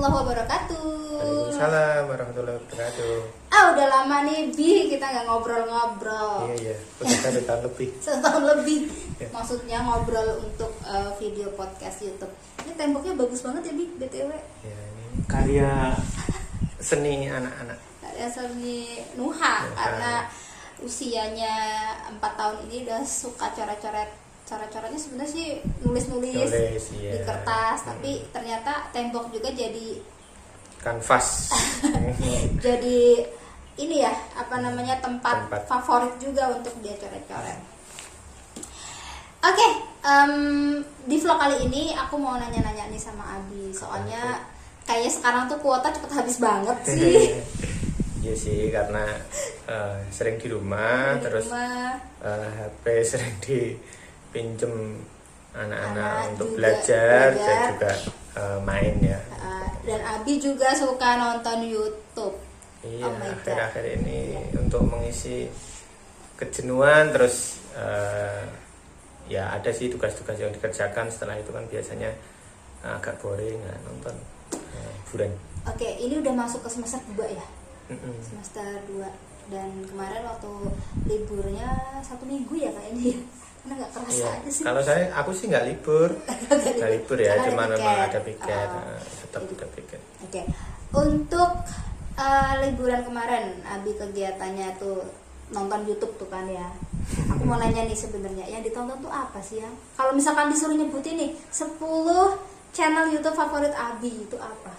warahmatullahi wabarakatuh. Waalaikumsalam warahmatullahi wabarakatuh. Udah lama nih Bi kita nggak ngobrol-ngobrol. Iya, udah 1 tahun lebih. 1 tahun lebih. Ya. Maksudnya ngobrol untuk video podcast YouTube. Ini temboknya bagus banget ya Bi, BTW. Ya, ini karya seni anak-anak. Karya seni Nuha karena usianya 4 tahun ini udah suka coret-coret. Cara-caranya sebenarnya sih nulis-nulis Iya. di kertas, tapi ternyata tembok juga jadi Kanvas. jadi ini ya tempat favorit juga untuk dia coret-coret. Oke, di vlog kali ini aku mau nanya-nanya nih sama Abi, soalnya kayaknya sekarang tuh kuota cepet habis banget sih. Iya sih, karena sering di rumah, HP sering dipinjem anak-anak untuk belajar, saya juga main ya. Dan Abi juga suka nonton YouTube. Iya, akhir-akhir ini untuk mengisi kejenuhan, terus ya ada sih tugas-tugas yang dikerjakan, setelah itu kan biasanya agak boring nonton hiburan. Oke, ini udah masuk ke semester 2 ya? Semester 2. Dan kemarin waktu liburnya 1 minggu ya kayaknya ya? Karena gak kerasa aja sih. Kalau aku sih nggak libur. Nggak libur ya, cuma memang ada piket. Tetap ada piket. Oke. Untuk liburan kemarin Abi kegiatannya tuh nonton YouTube tuh kan ya. Aku mau nanya nih sebenarnya yang ditonton tuh apa sih ya? Kalau misalkan disuruh nyebutin nih 10 channel YouTube favorit Abi itu apa?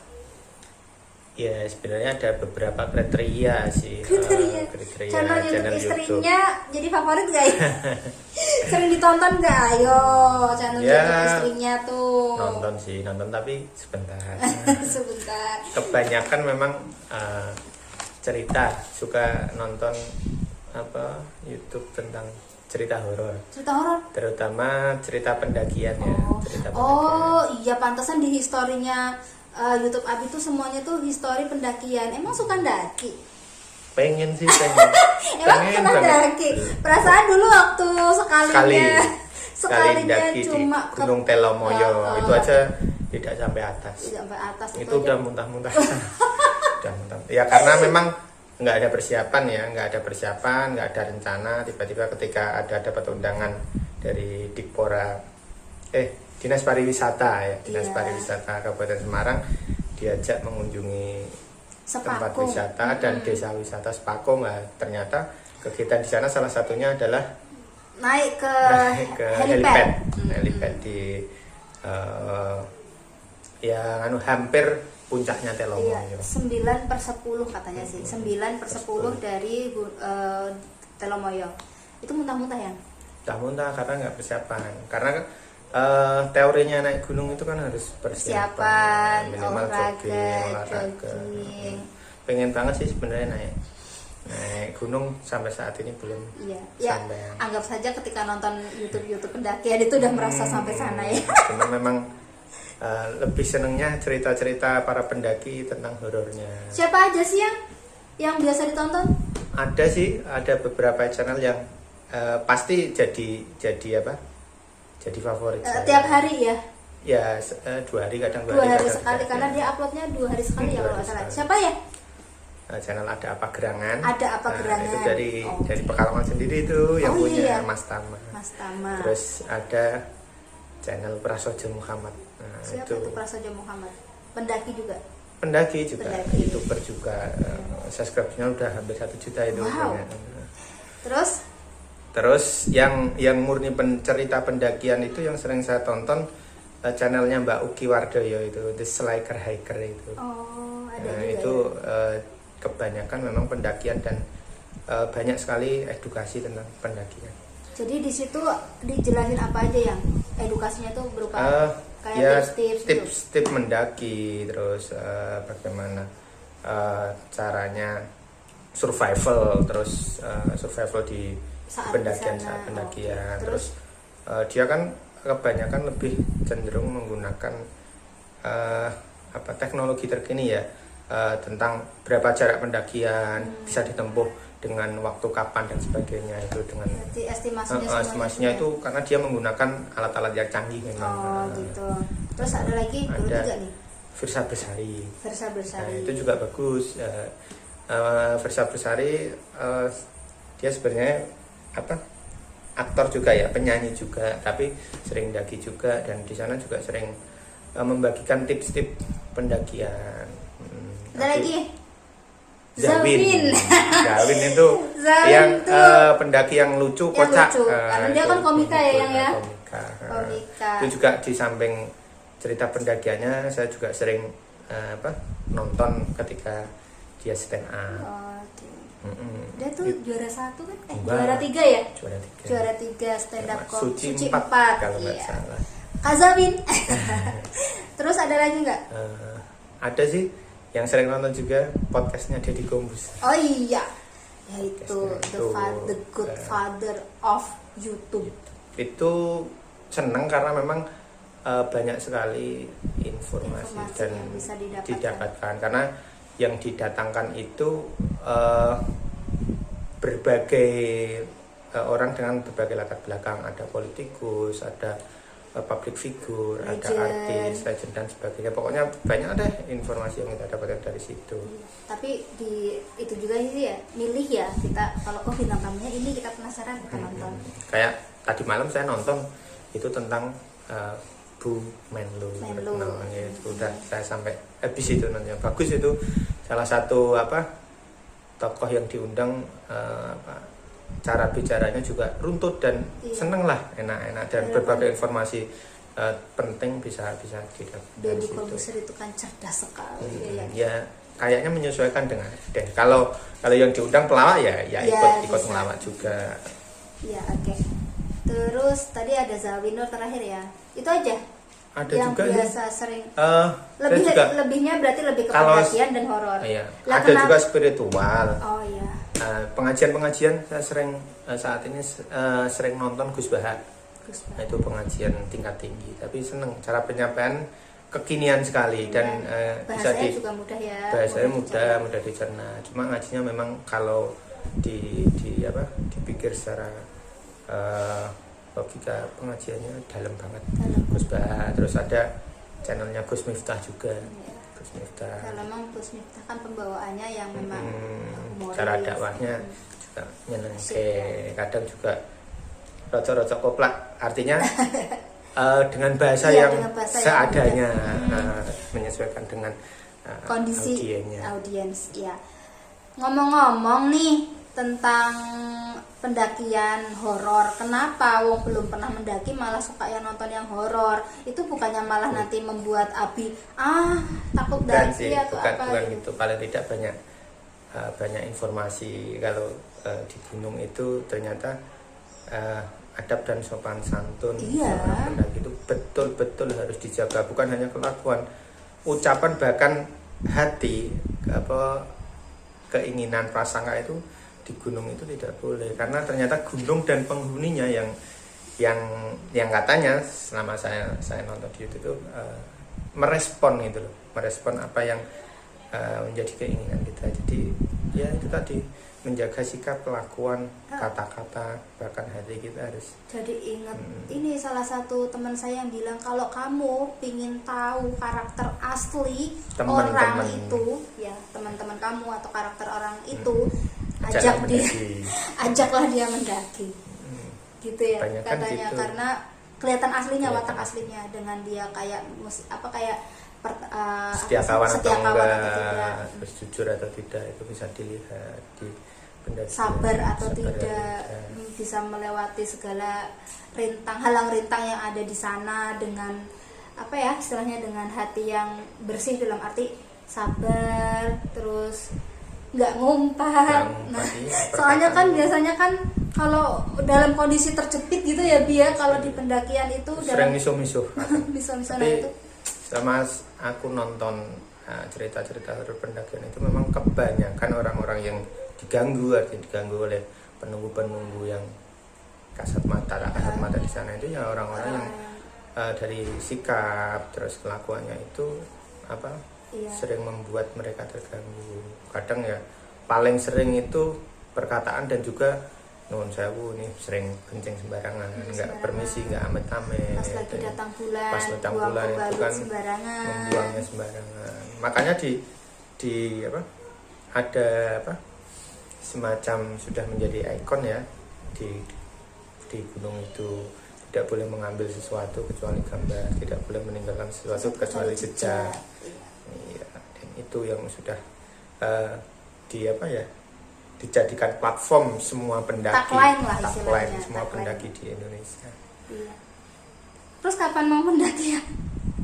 Ya sebenarnya ada beberapa kriteria sih. Kriteria channel YouTube istrinya jadi favorit gak ya? Sering ditonton gak? Ayo channel YouTube istrinya tuh. Nonton tapi sebentar. Sebentar. Kebanyakan memang suka nonton YouTube tentang cerita horor. Cerita horor? Terutama cerita pendakian ya. Iya, pantesan di historinya YouTube Abi tuh semuanya tuh histori pendakian. Emang suka ndaki? Pengen. Emang pernah ndaki? Perasaan dulu waktu sekalinya daki cuma di Gunung Telomoyo itu aja tidak sampai atas. Tidak sampai atas. Itu udah muntah-muntah. Ya karena memang nggak ada persiapan, nggak ada rencana. Tiba-tiba ketika dapat undangan dari Dinas Pariwisata Pariwisata Kabupaten Semarang, diajak mengunjungi tempat wisata dan desa wisata Sepakung. Ternyata kegiatan di sana salah satunya adalah naik ke helipad di hampir puncaknya Telomoyo. Iya, 9/10 katanya sih. 9/10 dari Telomoyo. Itu muntah-muntah ya? Muntah karena nggak persiapan. Karena teorinya naik gunung itu kan harus persiapan, minimal jogging. Pengen banget sih sebenarnya naik gunung, sampai saat ini belum sampai. Anggap saja ketika nonton YouTube pendakian itu udah merasa sampai sana ya. Cuma memang lebih senengnya cerita-cerita para pendaki tentang horornya. Siapa aja sih yang biasa ditonton? Ada beberapa channel yang pasti jadi favorit saya. Tiap hari ya? Ya 2 hari kadang 2 hari sekali karena dia uploadnya 2 hari sekali ya kalau nggak salah. Siapa ya? Channel Ada Apa Gerangan. Ada Apa Gerangan. Itu dari Pekalongan sendiri itu yang punya Mas Tama. Terus ada channel Prasojo Muhammad. Siapa itu Prasojo Muhammad? Pendaki juga. YouTuber juga. Subscribe-nya udah hampir 1 juta itu. Wow. Terus yang murni cerita pendakian itu yang sering saya tonton channelnya Mbak Uki Wardoyo itu The Slacker Hiker itu. Ada juga. Itu kebanyakan memang pendakian dan banyak sekali edukasi tentang pendakian. Jadi di situ dijelasin apa aja yang edukasinya tuh berupa kayak tips mendaki, terus bagaimana caranya survival, terus survival di saat pendakian. Terus dia kan kebanyakan lebih cenderung menggunakan teknologi terkini ya, tentang berapa jarak pendakian bisa ditempuh dengan waktu kapan dan sebagainya, itu dengan estimasinya itu karena dia menggunakan alat-alat yang canggih memang. Gitu. Terus ada lagi guru juga nih. Firsa Besari. Versa Nah, Bersari. itu juga bagus. Firsa Besari dia sebenarnya apa, aktor juga ya, penyanyi juga, tapi sering daki juga, dan di sana juga sering membagikan tips-tips pendakian. Ada lagi Zawin. Zawin itu Zawin yang tuh pendaki yang lucu, yang kocak. lucu. Karena dia Itu kan komika ya, Yang ya. Komika. Komika. Itu juga di samping cerita pendakiannya, saya juga sering nonton ketika dia stand up. Oke. Mm-mm. Dia tuh juara 1 kan? Enggak. Juara 3 ya? Juara 3. Juara 3 stand up Suci 4 4. kalau nggak Iya. salah. Kak Zawin. Terus ada lagi nggak? Ada sih yang sering nonton juga podcastnya Deddy Kombus. Oh iya, yaitu Podcastnya the good father of YouTube. Itu seneng karena memang banyak sekali informasi dan yang bisa didapatkan, karena yang didatangkan itu berbagai orang dengan berbagai latar belakang, ada politikus, ada public figure, ada artis, legend dan sebagainya. Pokoknya banyak deh informasi yang kita dapatkan dari situ. Tapi di itu juga sih ya, milih ya kita, kalau bintang tamunya ini kita penasaran, kita nonton. Kayak tadi malam saya nonton itu tentang Bu Menlu. Namanya itu udah saya sampai habis itu nontonnya. Bagus itu, salah satu tokoh yang diundang, cara bicaranya juga runtut dan seneng lah, enak-enak, dan berbagai informasi penting bisa didapat dari Deddy situ. Corbuzier itu kan cerdas sekali. Ya kayaknya menyesuaikan dengan deh. Kalau yang diundang pelawak ya ikut bisa. melawak juga. Ya oke. Terus tadi ada Zawinur terakhir ya. Itu aja. Ada yang juga biasa sering lebihnya berarti lebih ke kalau pendakian dan horor. Iya. Lah, Ada juga spiritual. Oh iya. Pengajian saya sering saat ini sering nonton Gus Bahar. Nah, itu pengajian tingkat tinggi, tapi seneng cara penyampaian kekinian sekali dan bisa bahasanya juga mudah ya. Bahasanya mudah dicerna. Cuma ngajinya memang kalau dipikir secara logika pengajiannya dalam banget. Gus Bahar, terus ada channelnya Gus Miftah juga. Ya. Gus Miftah. Kalau memang Gus Miftah kan pembawaannya yang memang humoris. Cara dakwahnya juga nyenengke. Kadang juga rocok-rocok koplak, artinya dengan bahasa yang dengan bahasa seadanya, menyesuaikan dengan kondisi audiens. Ya. Ngomong-ngomong nih tentang pendakian horor, kenapa wong belum pernah mendaki malah suka yang nonton yang horor? Itu bukannya malah nanti membuat Abi takut daki atau apa? Bukan gitu. Paling tidak banyak informasi kalau di gunung itu ternyata adab dan sopan santun seorang pendaki itu betul-betul harus dijaga, bukan hanya kelakuan, ucapan, bahkan hati, keinginan, prasangka itu di gunung itu tidak boleh, karena ternyata gunung dan penghuninya yang katanya selama saya nonton di YouTube itu merespon apa yang menjadi keinginan kita. Jadi ya itu tadi, menjaga sikap, kelakuan, kata-kata, bahkan hati kita harus. Jadi ingat, ini salah satu teman saya yang bilang kalau kamu pingin tahu karakter asli orang itu, ya teman-teman kamu atau karakter orang itu, ajaklah dia mendaki. Gitu ya katanya, gitu. Karena kelihatan aslinya, watak aslinya, dengan dia kayak setia kawan atau enggak, terus jujur atau tidak, itu bisa dilihat di pendaki. Sabar atau tidak, bisa melewati segala halang rintang yang ada di sana dengan istilahnya dengan hati yang bersih, dalam arti sabar, terus nggak ngumpat. Nah, soalnya kan biasanya kan kalau dalam kondisi terjepit gitu ya kalau di pendakian itu sering misuh-misuh. Misuh-misuh itu sama aku nonton cerita-cerita horor pendakian itu memang kebanyakan orang-orang yang diganggu oleh penunggu-penunggu yang kasat mata di sana, itu ya orang-orang yang dari sikap terus kelakuannya itu sering membuat mereka terganggu. Kadang ya paling sering itu perkataan dan juga nuwun sewu nih sering kencing sembarangan, nggak sembarangan. permisi, nggak amit-amit. Pas lagi datang bulan, Pas datang buang bulan itu pembalut kan sembarangan. membuangnya sembarangan. Makanya di apa ada apa semacam sudah menjadi ikon ya di gunung itu, tidak boleh mengambil sesuatu kecuali gambar, tidak boleh meninggalkan sesuatu kecuali jejak. Iya, dan itu yang sudah di apa ya dijadikan platform semua pendaki, Tagline lah Tagline istilahnya, semua tagline. pendaki di Indonesia. Iya. Terus kapan mau mendaki ya?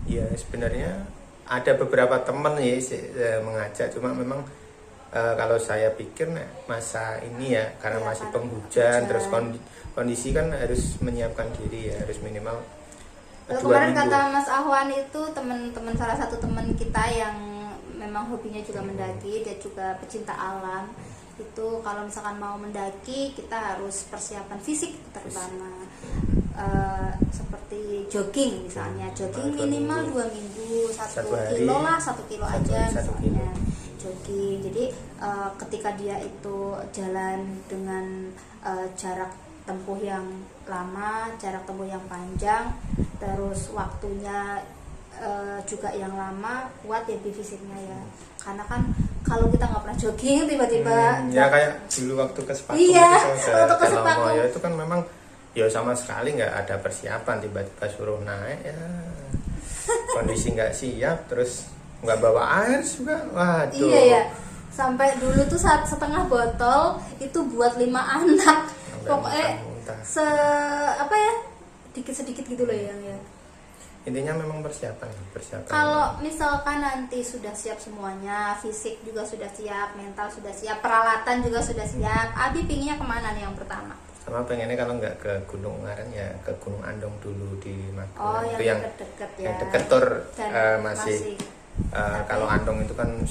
Ya sebenarnya ada beberapa teman ya mengajak, cuma memang kalau saya pikir masa ini ya karena Ya, masih kan, penghujan, hujan. terus kondisi kan harus menyiapkan diri ya, harus minimal Lalu 2 kemarin minggu. kata Mas Ahwan itu teman-teman salah satu teman kita yang memang hobinya juga mendaki, dia juga pecinta alam. Itu kalau misalkan mau mendaki kita harus persiapan fisik terutama. Seperti jogging misalnya, jogging minimal 2 minggu, 1 kilo lah, 1 kilo aja misalnya jogging. Jadi ketika dia itu jalan dengan jarak tempuh yang lama, jarak tempuh yang panjang, terus waktunya juga yang lama, kuat ya di fisiknya ya. Karena kan kalau kita nggak pernah jogging tiba-tiba ya kayak dulu waktu ke Sepaku iya, itu waktu ke Sepaku ya itu kan memang ya sama sekali nggak ada persiapan, tiba-tiba suruh naik ya kondisi nggak siap, terus nggak bawa air juga, waduh. Iya ya, sampai dulu tuh saat setengah botol itu buat 5 anak. Pokoknya apa ya, dikit sedikit gitu loh ya. Intinya memang persiapan. Kalau misalkan nanti sudah siap semuanya, fisik juga sudah siap, mental sudah siap, peralatan juga sudah siap, Abi pinginnya kemana nih yang pertama? Sama pengennya kalau nggak ke Gunung Ungaran ya ke Gunung Andong dulu di Magelang. Oh, itu yang deket-deket ya. yang deket tur masih kalau Andong itu kan 1000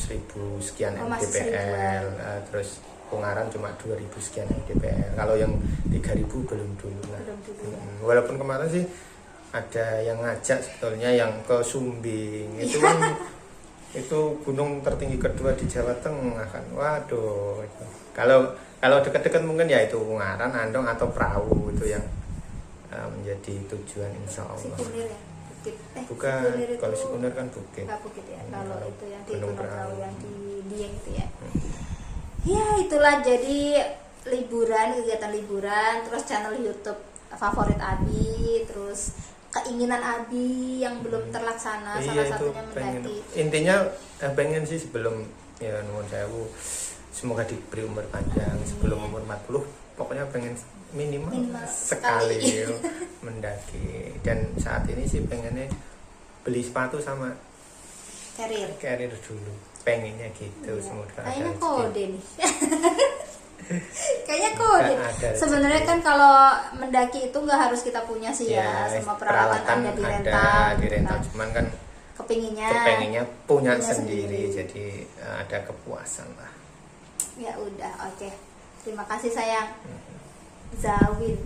sekian masih mdpl, 1000-an. terus Ungaran cuma 2000 sekian mdpl. Kalau yang 3000 belum dulu lah. Belum dulu ya. Walaupun kemarin sih ada yang ngajak sebetulnya yang ke Sumbing itu kan itu gunung tertinggi kedua di Jawa Tengah kan. Waduh. Kalau dekat-dekat mungkin ya itu Ungaran, Andong atau Perahu itu yang menjadi tujuan insya Allah. Sikunir ya? Bukit. Bukan, Sikunir itu kalau Sikunir kan bukit. Bukit ya. Kalau itu yang di Gunung Gunung Perahu Perahu. yang di Dieng itu ya. Ya itulah jadi kegiatan liburan, terus channel YouTube favorit Abi, terus keinginan Abi yang belum terlaksana, salah Iya, itu satunya pengen. mendaki. Intinya pengen sih sebelum ya nuwun sewu semoga diberi umur panjang, sebelum umur 40 pokoknya pengen minimal sekali mendaki. Dan saat ini sih pengennya beli sepatu sama carrier dulu, pengennya gitu. Semoga Kayaknya ada kode rezeki. nih. Kayaknya kode. Nggak ada Sebenarnya rezeki. kan kalau mendaki itu nggak harus kita punya sih ya, semua peralatan ada di rental. rental, cuman kan Kepinginnya punya sendiri, jadi ada kepuasan lah. ya udah, oke. Terima kasih sayang. Zawin.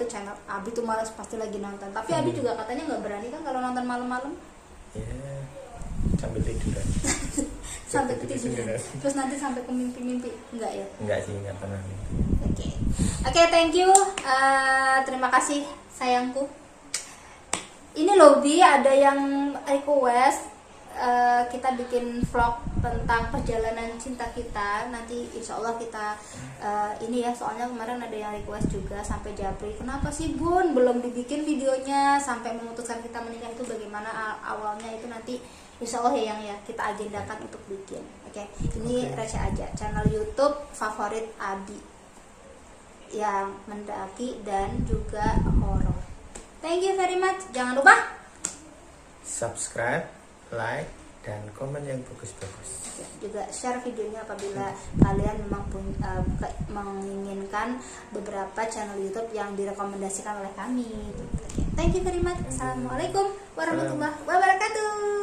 itu channel Abi tuh malas pasti lagi nonton. Tapi Abi juga katanya nggak berani kan kalau nonton malam-malam. Ya, sambil tiduran. Sampai ketiduran. Terus nanti sampai ke mimpi-mimpi enggak ya? Enggak sih, enggak pernah. Oke, thank you. Terima kasih sayangku. Ini loh Bi, ada yang request kita bikin vlog tentang perjalanan cinta kita. Nanti insya Allah kita ini ya, soalnya kemarin ada yang request juga sampai japri, kenapa sih Bun belum dibikin videonya sampai memutuskan kita menikah itu bagaimana awalnya, itu nanti insya Allah ya yang ya kita agendakan untuk bikin. Oke, ini receh aja, channel YouTube favorit Abi yang mendaki dan juga horor. Thank you very much. Jangan lupa subscribe, like, dan komen yang bagus-bagus. Juga share videonya apabila kalian memang menginginkan beberapa channel YouTube yang direkomendasikan oleh kami. Thank you very much. Assalamualaikum warahmatullahi wabarakatuh.